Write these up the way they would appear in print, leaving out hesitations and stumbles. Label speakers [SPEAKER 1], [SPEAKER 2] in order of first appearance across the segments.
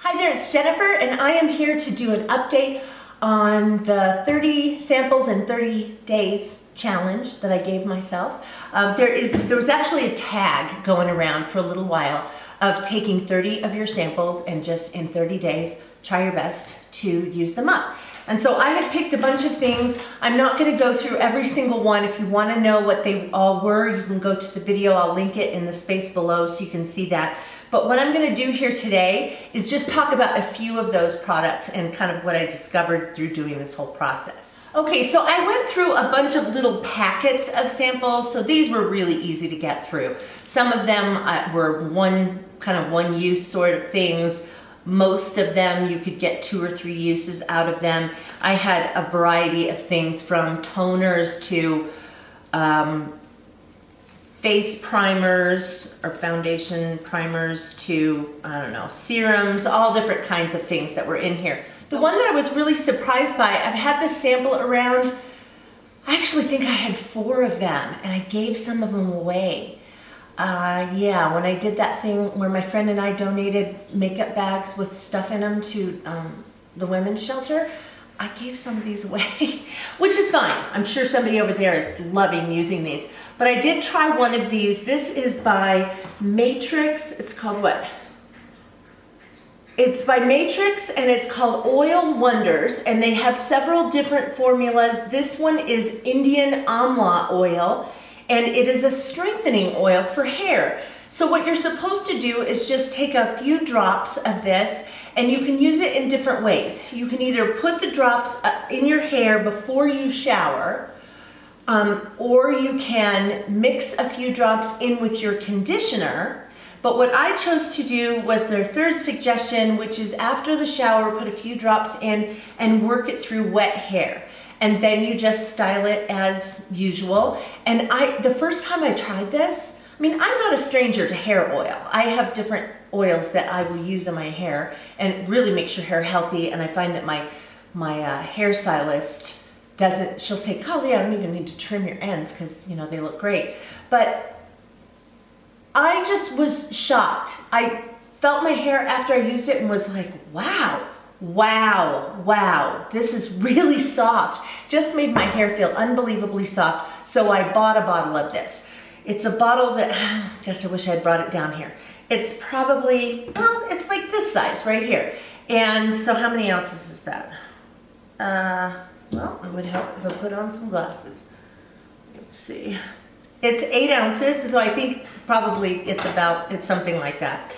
[SPEAKER 1] Hi there, it's Jennifer, and I am here to do an update on the 30 samples in 30 days challenge that I gave myself. There was actually a tag going around for a little while of taking 30 of your samples and just in 30 days, try your best to use them up. And so I had picked a bunch of things. I'm not going to go through every single one. If you want to know what they all were, you can go to the video. I'll link it in the space below so you can see that. But what I'm going to do here today is just talk about a few of those products and kind of what I discovered through doing this whole process. Okay, so I went through a bunch of little packets of samples, so these were really easy to get through. Some of them were one use sort of things. Most of them you could get 2 or 3 uses out of them. I had a variety of things from toners to face primers or foundation primers to, I don't know, serums, all different kinds of things that were in here. The one that I was really surprised by, I've had this sample around, I actually think I had 4 of them and I gave some of them away. Yeah, when I did that thing where my friend and I donated makeup bags with stuff in them to the women's shelter, I gave some of these away, which is fine. I'm sure somebody over there is loving using these. But I did try one of these. This is by Matrix. It's called what? It's by Matrix and it's called Oil Wonders, and they have several different formulas. This one is Indian Amla oil, and it is a strengthening oil for hair. So what you're supposed to do is just take a few drops of this, and you can use it in different ways. You can either put the drops in your hair before you shower, or you can mix a few drops in with your conditioner. But what I chose to do was their third suggestion, which is after the shower, put a few drops in and work it through wet hair. And then you just style it as usual. And the first time I tried this, I mean, I'm not a stranger to hair oil. I have different oils that I will use on my hair and it really makes your hair healthy. And I find that my hairstylist she'll say, golly, I don't even need to trim your ends because, you know, they look great. But I just was shocked. I felt my hair after I used it and was like, wow, this is really soft. Just made my hair feel unbelievably soft. So I bought a bottle of this. It's a bottle that, gosh, I wish I had brought it down here. It's probably, well, it's like this size right here. And so how many ounces is that? Well, it would help if I put on some glasses. Let's see. It's 8 ounces, so I think probably it's something like that.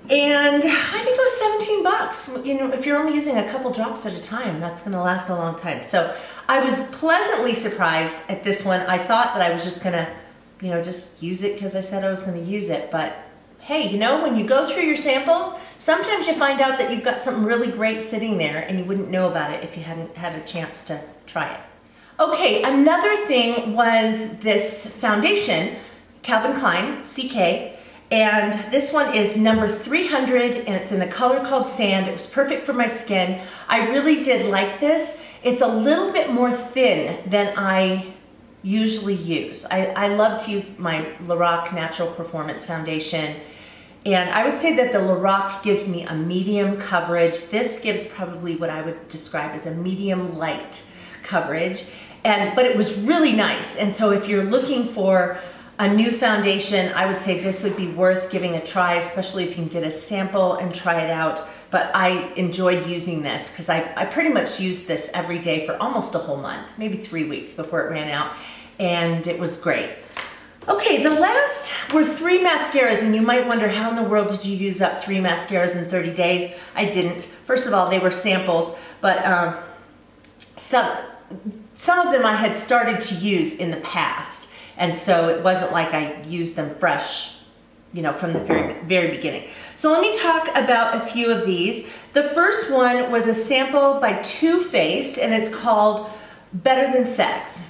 [SPEAKER 1] And I think it was 17 bucks. You know, if you're only using a couple drops at a time, that's gonna last a long time. So I was pleasantly surprised at this one. I thought that I was just gonna, you know, just use it because I said I was gonna use it. But hey, you know, when you go through your samples, sometimes you find out that you've got something really great sitting there and you wouldn't know about it if you hadn't had a chance to try it. Okay, another thing was this foundation, Calvin Klein, CK, and this one is number 300 and it's in a color called Sand. It was perfect for my skin. I really did like this. It's a little bit more thin than I usually use. I love to use my Lorac Natural Performance Foundation, and I would say that the Lorac gives me a medium coverage. This gives probably what I would describe as a medium light coverage. But it was really nice. And so if you're looking for a new foundation, I would say this would be worth giving a try, especially if you can get a sample and try it out. But I enjoyed using this because I pretty much used this every day for almost a whole month, maybe 3 weeks before it ran out. And it was great. Okay, the last were 3 mascaras, and you might wonder, how in the world did you use up 3 mascaras in 30 days? I didn't. First of all, they were samples, but some of them I had started to use in the past, and so it wasn't like I used them fresh, you know, from the very beginning. So let me talk about a few of these. The first one was a sample by Too Faced, and it's called Better Than Sex.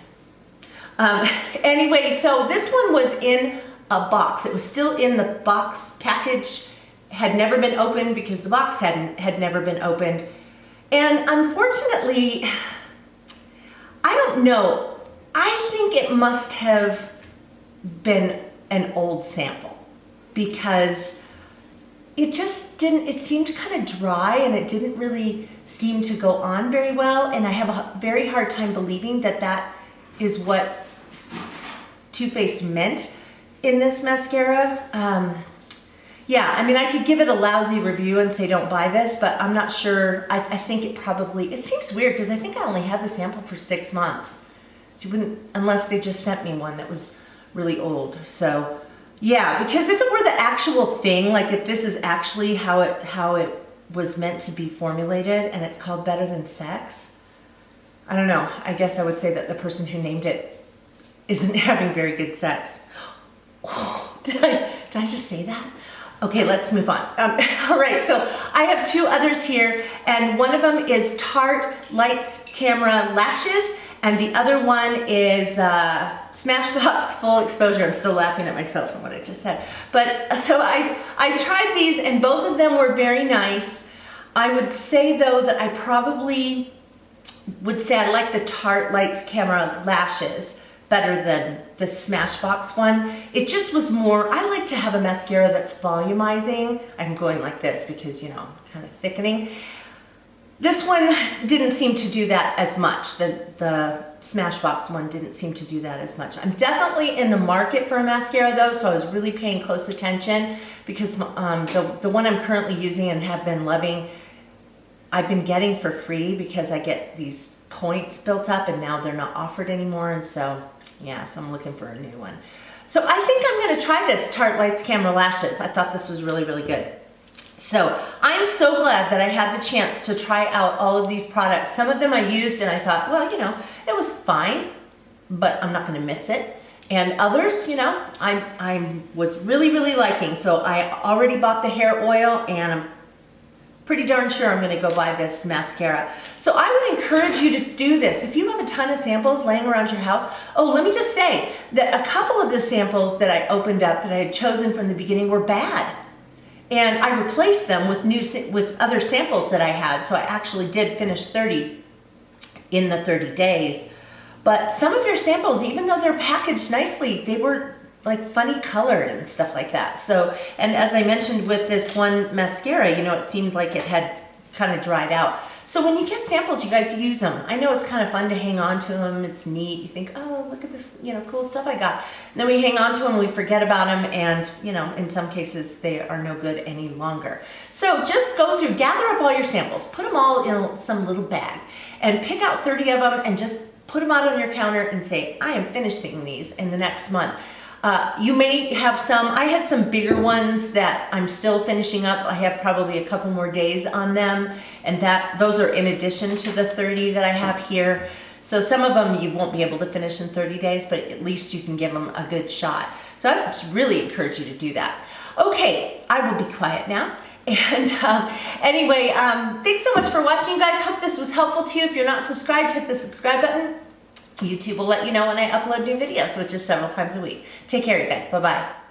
[SPEAKER 1] Anyway, so this one was in a box. It was still in the box package, had never been opened because the box had never been opened. And unfortunately, I don't know. I think it must have been an old sample because it just didn't, it seemed kind of dry and it didn't really seem to go on very well. And I have a very hard time believing that that is what Too Faced meant in this mascara. Yeah, I mean, I could give it a lousy review and say don't buy this, but I'm not sure. I think it probably, it seems weird because I think I only had the sample for 6 months. So you wouldn't, unless they just sent me one that was really old. So yeah, because if it were the actual thing, like if this is actually how it was meant to be formulated and it's called Better Than Sex, I don't know. I guess I would say that the person who named it isn't having very good sex. Oh, did I just say that? Okay, let's move on. All right, so I have 2 others here, and one of them is Tarte Lights Camera Lashes, and the other one is Smashbox Full Exposure. I'm still laughing at myself from what I just said. But so I tried these, and both of them were very nice. I would say though that I probably would say I like the Tarte Lights Camera Lashes better than the Smashbox one. It just was more, I like to have a mascara that's volumizing. I'm going like this because, you know, kind of thickening. This one didn't seem to do that as much. The Smashbox one didn't seem to do that as much. I'm definitely in the market for a mascara though, so I was really paying close attention because the one I'm currently using and have been loving, I've been getting for free because I get these points built up and now they're not offered anymore, and so yeah, so I'm looking for a new one. So I think I'm gonna try this Tarte Lights Camera Lashes. I thought this was really, really good. So I'm so glad that I had the chance to try out all of these products. Some of them I used and I thought, well, you know, it was fine, but I'm not gonna miss it. And others, you know, I was really, really liking. So I already bought the hair oil and I'm pretty darn sure I'm gonna go buy this mascara. So I would encourage you to do this. If you have a ton of samples laying around your house, oh, let me just say that a couple of the samples that I opened up that I had chosen from the beginning were bad. And I replaced them with other samples that I had. So I actually did finish 30 in the 30 days. But some of your samples, even though they're packaged nicely, they were like funny colored and stuff like that. So, and as I mentioned with this one mascara, you know, it seemed like it had kind of dried out. So when you get samples, you guys use them. I know it's kind of fun to hang on to them. It's neat. You think, oh, look at this, you know, cool stuff I got. And then we hang on to them, we forget about them, and, you know, in some cases they are no good any longer. So just go through, gather up all your samples, put them all in some little bag, and pick out 30 of them and just put them out on your counter and say, I am finishing these in the next month. You may have some, I had some bigger ones that I'm still finishing up. I have probably a couple more days on them, and those are in addition to the 30 that I have here. So some of them you won't be able to finish in 30 days, but at least you can give them a good shot. So I would really encourage you to do that. Okay, I will be quiet now. And anyway, thanks so much for watching, you guys. Hope this was helpful to you. If you're not subscribed, hit the subscribe button. YouTube will let you know when I upload new videos, which is several times a week. Take care, you guys. Bye-bye.